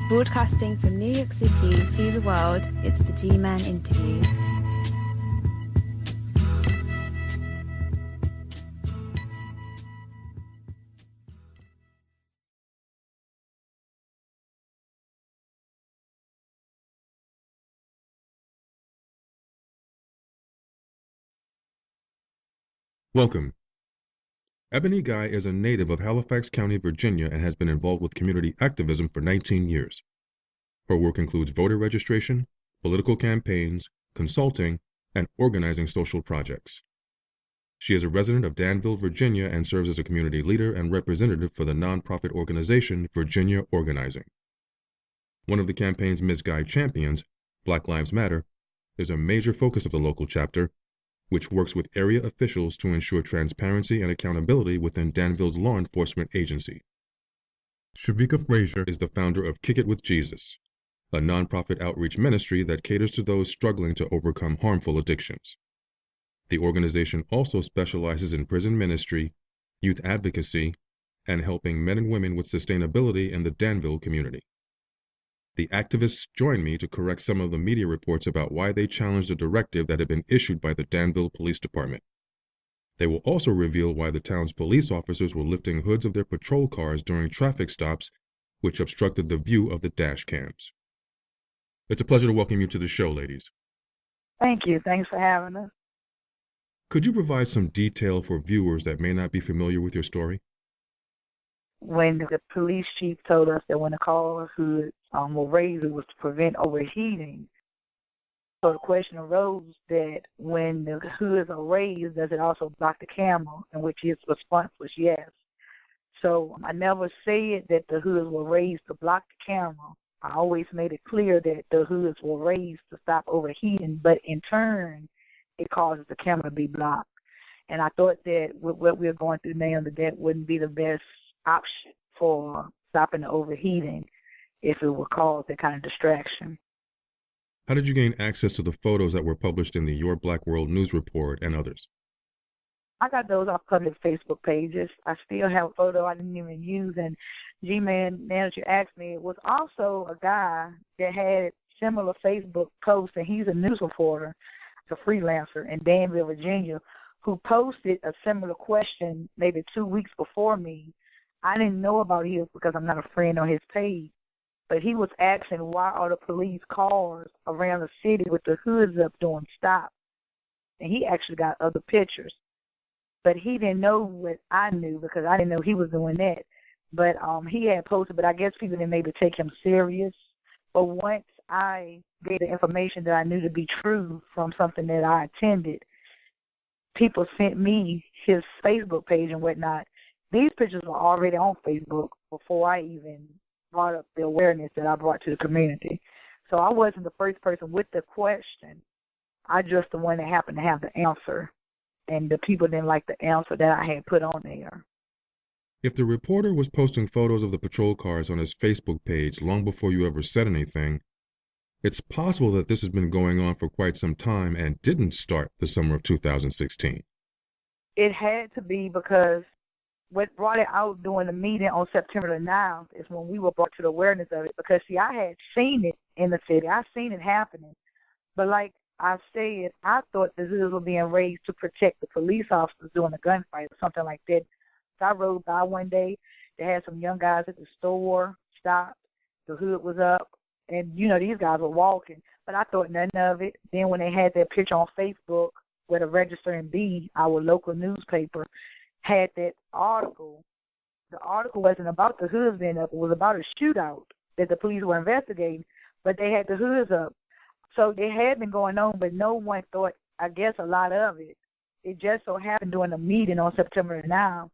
Broadcasting from New York City to the world, it's the G-Man Interviews. Welcome. Ebony Guy is a native of Halifax County, Virginia, and has been involved with community activism for 19 years. Her work includes voter registration, political campaigns, consulting, and organizing social projects. She is a resident of Danville, Virginia, and serves as a community leader and representative for the nonprofit organization Virginia Organizing. One of the campaign's Ms. Guy champions, Black Lives Matter, is a major focus of the local chapter, which works with area officials to ensure transparency and accountability within Danville's law enforcement agency. Shakeva Frazier is the founder of Kick It With Jesus, a nonprofit outreach ministry that caters to those struggling to overcome harmful addictions. The organization also specializes in prison ministry, youth advocacy, and helping men and women with sustainability in the Danville community. The activists joined me to correct some of the media reports about why they challenged a directive that had been issued by the Danville Police Department. They will also reveal why the town's police officers were lifting hoods of their patrol cars during traffic stops, which obstructed the view of the dash cams. It's a pleasure to welcome you to the show, ladies. Thank you. Thanks for having us. Could you provide some detail for viewers that may not be familiar with your story? When the police chief told us that when the cars were raised, it was to prevent overheating. So the question arose that when the hoods are raised, does it also block the camera? And which his response was yes. So I never said that the hoods were raised to block the camera. I always made it clear that the hoods were raised to stop overheating, but in turn, it causes the camera to be blocked. And I thought that with what we're going through now, that wouldn't be the best option for stopping the overheating if it would cause that kind of distraction. How did you gain access to the photos that were published in the Your Black World news report and others? I got those off public Facebook pages. I still have a photo I didn't even use. And G-Man, now that you asked me, it was also a guy that had similar Facebook posts, and he's a news reporter, a freelancer in Danville, Virginia, who posted a similar question maybe 2 weeks before me. I didn't know about his because I'm not a friend on his page, but he was asking why are the police cars around the city with the hoods up doing stop. And he actually got other pictures. But he didn't know what I knew because I didn't know he was doing that. But he had posted, but I guess people didn't maybe take him serious. But once I gave the information that I knew to be true from something that I attended, people sent me his Facebook page and whatnot. These pictures were already on Facebook before I even brought up the awareness that I brought to the community. So I wasn't the first person with the question. I just the one that happened to have the answer. And the people didn't like the answer that I had put on there. If the reporter was posting photos of the patrol cars on his Facebook page long before you ever said anything, it's possible that this has been going on for quite some time and didn't start the summer of 2016. It had to be because what brought it out during the meeting on September the 9th is when we were brought to the awareness of it. Because, see, I had seen it in the city. I seen it happening. But like I said, I thought the hoods were being raised to protect the police officers during a gunfight or something like that. So I rode by one day. They had some young guys at the store stopped. The hood was up. And, you know, these guys were walking. But I thought none of it. Then when they had that picture on Facebook where the Register and Bee, our local newspaper, had that article, the article wasn't about the hoods being up. It was about a shootout that the police were investigating. But they had the hoods up. So it had been going on, but no one thought, I guess, a lot of it. It just so happened during a meeting on September 9th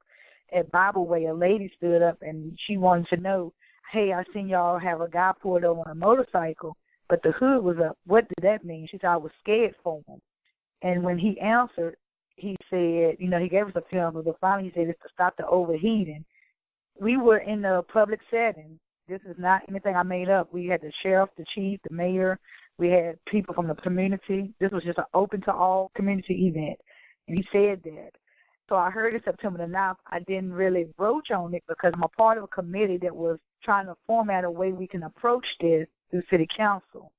at Bible Way, a lady stood up and she wanted to know, hey, I seen y'all have a guy pulled over on a motorcycle, but the hood was up. What did that mean? She said, I was scared for him. And when he answered, he said, you know, he gave us a few answers, but finally he said it's to stop the overheating. We were in a public setting. This is not anything I made up. We had the sheriff, the chief, the mayor. We had people from the community. This was just an open-to-all community event. And he said that. So I heard it September the 9th. I didn't really broach on it because I'm a part of a committee that was trying to format a way we can approach this through city council.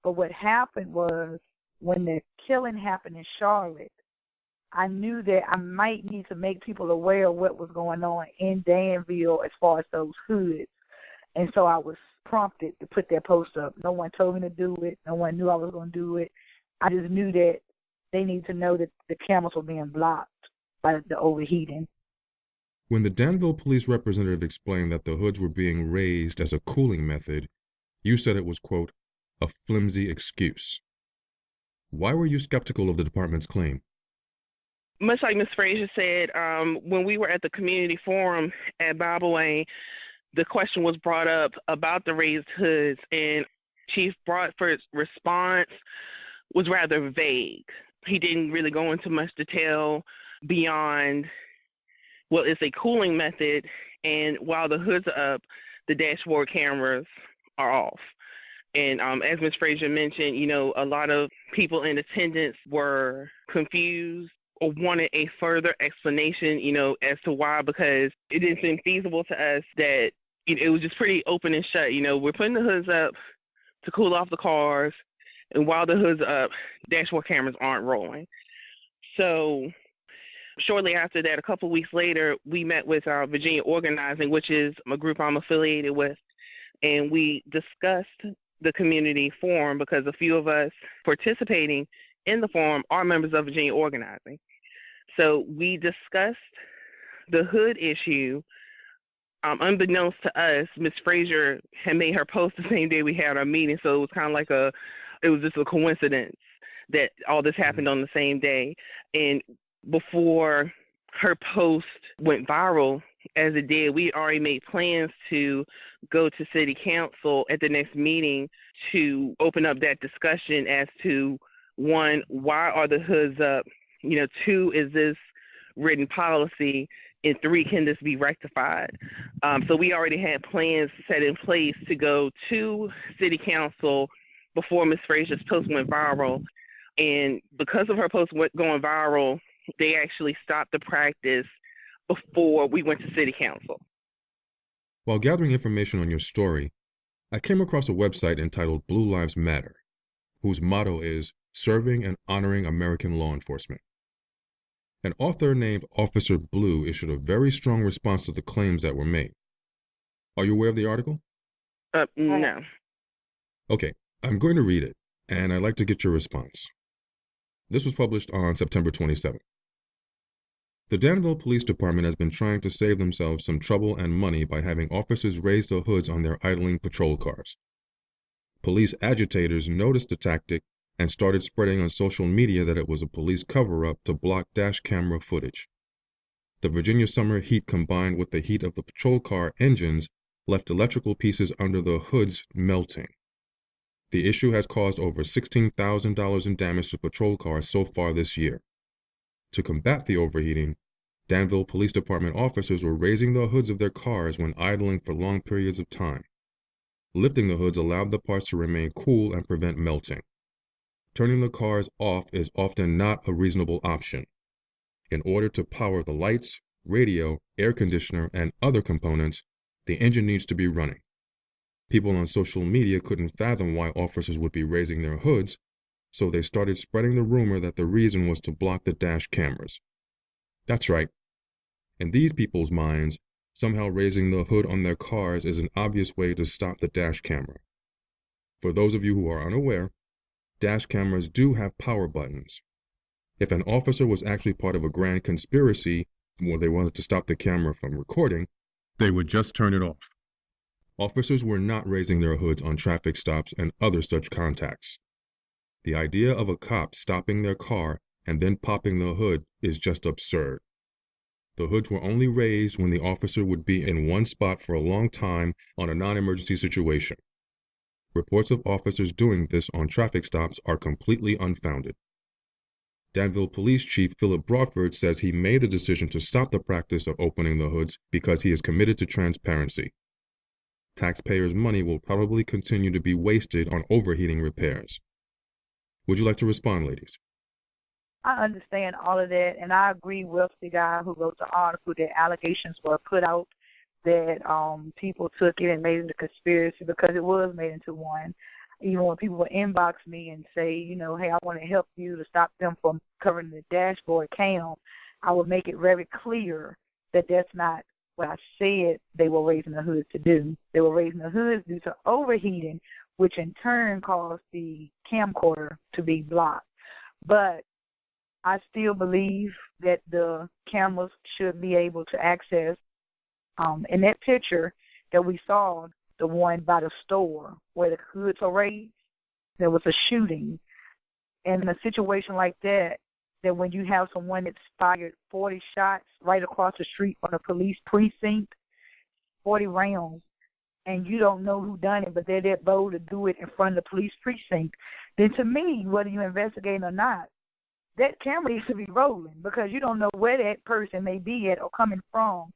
But what happened was when the killing happened in Charlotte, I knew that I might need to make people aware of what was going on in Danville as far as those hoods. And so I was prompted to put that post up. No one told me to do it. No one knew I was going to do it. I just knew that they need to know that the cameras were being blocked by the overheating. When the Danville police representative explained that the hoods were being raised as a cooling method, you said it was, quote, a flimsy excuse. Why were you skeptical of the department's claim? Much like Ms. Frazier said, when we were at the community forum at Bobaway, the question was brought up about the raised hoods, and Chief Broadford's response was rather vague. He didn't really go into much detail beyond, well, it's a cooling method, and while the hoods are up, the dashboard cameras are off. And as Ms. Frazier mentioned, a lot of people in attendance were confused or wanted a further explanation, as to why, because it didn't seem feasible to us that it was just pretty open and shut. We're putting the hoods up to cool off the cars, and while the hood's up, dashboard cameras aren't rolling. So shortly after that, a couple of weeks later, we met with our Virginia Organizing, which is a group I'm affiliated with, and we discussed the community forum because a few of us participating in the forum are members of Virginia Organizing. So we discussed the hood issue. Unbeknownst to us, Ms. Frazier had made her post the same day we had our meeting, so it was kind of like it was just a coincidence that all this happened on the same day. And before her post went viral, as it did, we already made plans to go to city council at the next meeting to open up that discussion as to, one, why are the hoods up? Two, is this written policy? And three, can this be rectified? So we already had plans set in place to go to city council before Ms. Frazier's post went viral. And because of her post going viral, they actually stopped the practice before we went to city council. While gathering information on your story, I came across a website entitled Blue Lives Matter, whose motto is Serving and Honoring American Law Enforcement. An author named Officer Blue issued a very strong response to the claims that were made. Are you aware of the article? No. Okay, I'm going to read it, and I'd like to get your response. This was published on September 27th. The Danville Police Department has been trying to save themselves some trouble and money by having officers raise the hoods on their idling patrol cars. Police agitators noticed the tactic and started spreading on social media that it was a police cover-up to block dash camera footage. The Virginia summer heat combined with the heat of the patrol car engines left electrical pieces under the hoods melting. The issue has caused over $16,000 in damage to patrol cars so far this year. To combat the overheating, Danville Police Department officers were raising the hoods of their cars when idling for long periods of time. Lifting the hoods allowed the parts to remain cool and prevent melting. Turning the cars off is often not a reasonable option. In order to power the lights, radio, air conditioner, and other components, the engine needs to be running. People on social media couldn't fathom why officers would be raising their hoods, so they started spreading the rumor that the reason was to block the dash cameras. That's right. In these people's minds, somehow raising the hood on their cars is an obvious way to stop the dash camera. For those of you who are unaware, dash cameras do have power buttons. If an officer was actually part of a grand conspiracy where they wanted to stop the camera from recording, they would just turn it off. Officers were not raising their hoods on traffic stops and other such contacts. The idea of a cop stopping their car and then popping the hood is just absurd. The hoods were only raised when the officer would be in one spot for a long time on a non-emergency situation. Reports of officers doing this on traffic stops are completely unfounded. Danville Police Chief Philip Broadford says he made the decision to stop the practice of opening the hoods because he is committed to transparency. Taxpayers' money will probably continue to be wasted on overheating repairs. Would you like to respond, ladies? I understand all of that, and I agree with the guy who wrote the article that allegations were put out that people took it and made it a conspiracy, because it was made into one. Even when people would inbox me and say, you know, hey, I want to help you to stop them from covering the dashboard cam, I would make it very clear that that's not what I said they were raising the hoods to do. They were raising the hoods due to overheating, which in turn caused the camcorder to be blocked. But I still believe that the cameras should be able to access. In that picture that we saw, the one by the store where the hoods are raised, there was a shooting. And in a situation like that, that when you have someone that's fired 40 shots right across the street from a police precinct, 40 rounds, and you don't know who done it, but they're that bold to do it in front of the police precinct, then to me, whether you investigate or not, that camera needs to be rolling, because you don't know where that person may be at or coming from.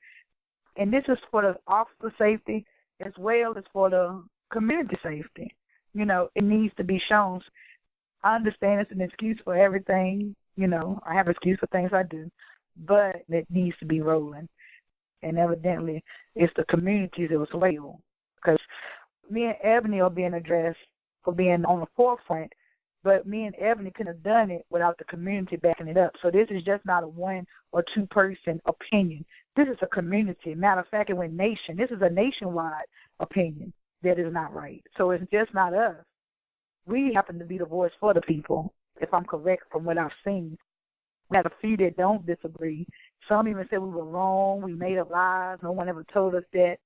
And this is for the officer safety as well as for the community safety. You know, it needs to be shown. I understand it's an excuse for everything. You know, I have an excuse for things I do, but it needs to be rolling. And evidently, it's the communities that was failed, because me and Ebony are being addressed for being on the forefront, but me and Ebony couldn't have done it without the community backing it up. So this is just not a one or two person opinion. This is a community. Matter of fact, it went nation. This is a nationwide opinion that is not right. So it's just not us. We happen to be the voice for the people, if I'm correct from what I've seen. We have a few that don't disagree. Some even said we were wrong, we made up lies, no one ever told us that.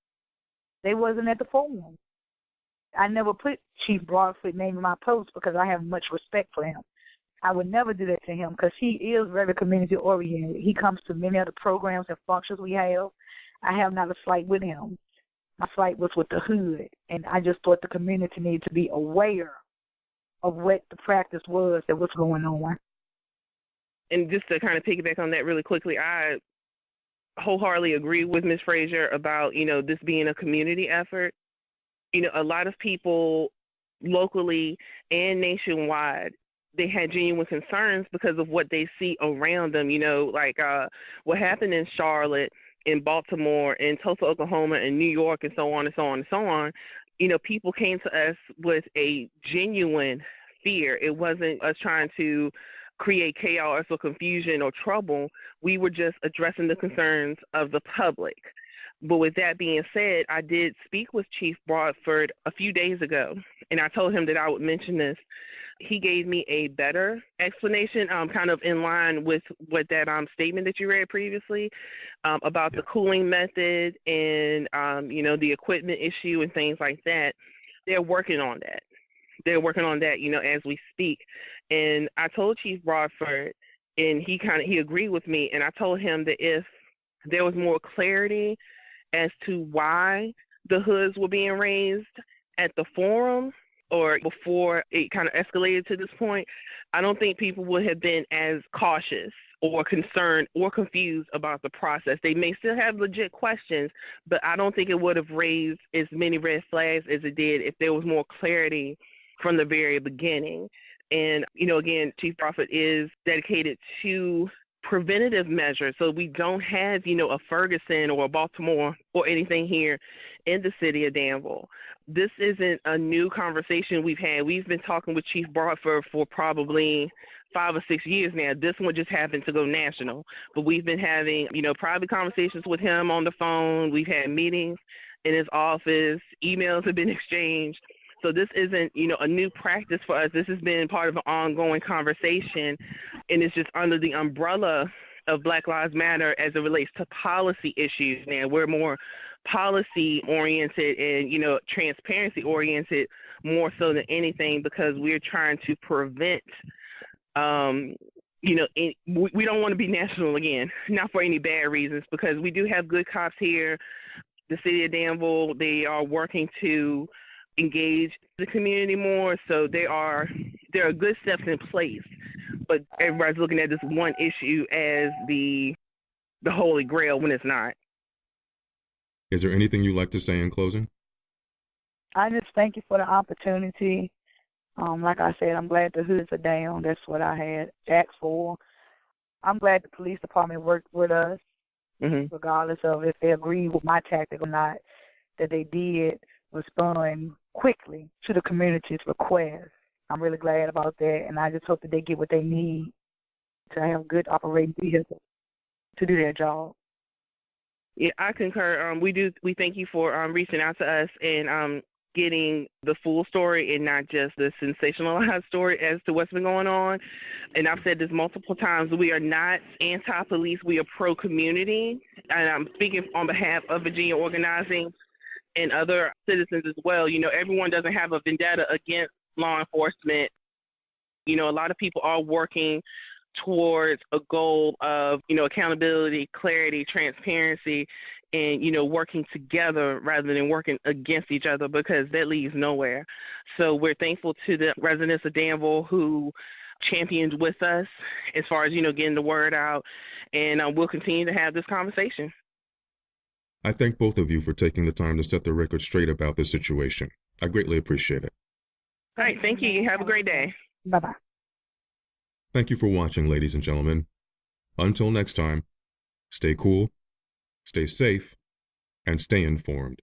They wasn't at the forum. I never put Chief Broadfoot's name in my post because I have much respect for him. I would never do that to him because he is very community-oriented. He comes to many of the programs and functions we have. I have not a slight with him. My slight was with the hood, and I just thought the community needed to be aware of what the practice was that was going on. And just to kind of piggyback on that really quickly, I wholeheartedly agree with Ms. Frazier about, you know, this being a community effort. You know, a lot of people locally and nationwide, they had genuine concerns because of what they see around them, you know, like what happened in Charlotte, in Baltimore, in Tulsa, Oklahoma, in New York, and so on and so on and so on. You know, people came to us with a genuine fear. It wasn't us trying to create chaos or confusion or trouble. We were just addressing the concerns of the public. But with that being said, I did speak with Chief Broadfoot a few days ago, and I told him that I would mention this. He gave me a better explanation, kind of in line with what that statement that you read previously about the cooling method and, you know, the equipment issue and things like that. They're working on that. They're working on that, you know, as we speak. And I told Chief Broadfoot, and he agreed with me, and I told him that if there was more clarity as to why the hoods were being raised at the forum or before it kind of escalated to this point, I don't think people would have been as cautious or concerned or confused about the process. They may still have legit questions, but I don't think it would have raised as many red flags as it did if there was more clarity from the very beginning. And, you know, again, Chief Broadfoot is dedicated to preventative measures, so we don't have, you know, a Ferguson or a Baltimore or anything here in the city of Danville. This isn't a new conversation we've had. We've been talking with Chief Broadfoot for probably 5 or 6 years now. This one just happened to go national, but we've been having, you know, private conversations with him on the phone. We've had meetings in his office. Emails have been exchanged. So this isn't, you know, a new practice for us. This has been part of an ongoing conversation, and it's just under the umbrella of Black Lives Matter as it relates to policy issues. Now, we're more policy-oriented and, you know, transparency-oriented more so than anything because we're trying to prevent, you know, we don't want to be national again, not for any bad reasons, because we do have good cops here. The city of Danville, they are working to engage the community more, so there are good steps in place, but everybody's looking at this one issue as the holy grail when it's not. Is there anything you'd like to say in closing? I just thank you for the opportunity Like I said, I'm glad the hoods are down. That's what I had asked for. I'm glad the police department worked with us, regardless of if they agreed with my tactic or not, that they did respond quickly to the community's request. I'm really glad about that, and I just hope that they get what they need to have good operating vehicles to do their job. Yeah, I concur. We thank you for reaching out to us and getting the full story and not just the sensationalized story as to what's been going on. And I've said this multiple times, we are not anti-police, we are pro-community. And I'm speaking on behalf of Virginia Organizing and other citizens as well. You know, everyone doesn't have a vendetta against law enforcement. You know, a lot of people are working towards a goal of, you know, accountability, clarity, transparency, and, you know, working together rather than working against each other, because that leads nowhere. So we're thankful to the residents of Danville who championed with us as far as, you know, getting the word out, and we'll continue to have this conversation. I thank both of you for taking the time to set the record straight about this situation. I greatly appreciate it. All right, thank you. Have a great day. Bye-bye. Thank you for watching, ladies and gentlemen. Until next time, stay cool, stay safe, and stay informed.